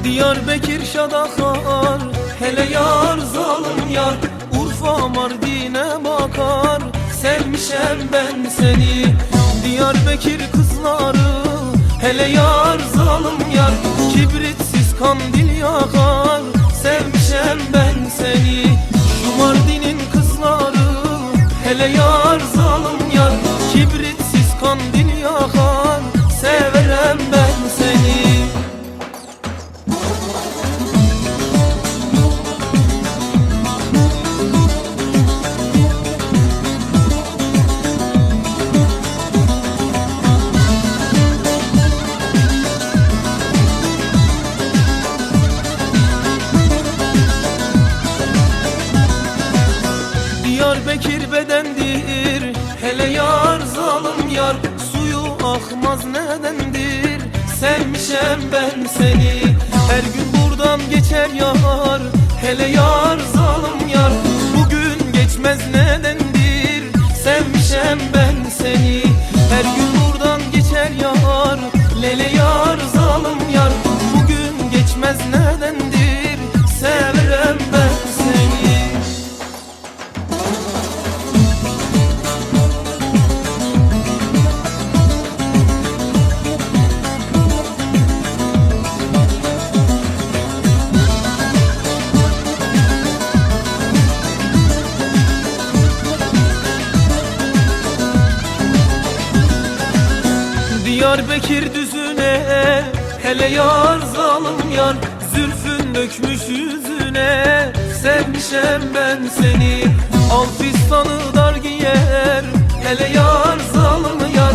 Diyarbakır Şadakar, hele yar zalim yar. Urfa Mardin'e bakar, sevmişem ben seni. Diyarbakır kızları, hele yar zalim yar. Kibritsiz kandil yakar, sevmişem ben seni. Şu Mardin'in kızları, hele yar zalim yar. Kibritsiz kandil yakar, severem ben seni. Diyarbakır bedendir, hele yar zalim yar. Suyu akmaz nedendir, sevmişem ben seni. Her gün buradan geçer yar, hele yar zalim yar. Bugün geçmez nedendir, sevmişem ben seni. Her gün buradan geçer yar, lele yar zalim yar. Bugün geçmez nedendir, severim ben seni. Diyarbakır düzüne, hele yar zalim yar. Zülfün dökmüş yüzüne, sevmişem ben seni. Al fistanı dar giyer, hele yar zalim yar.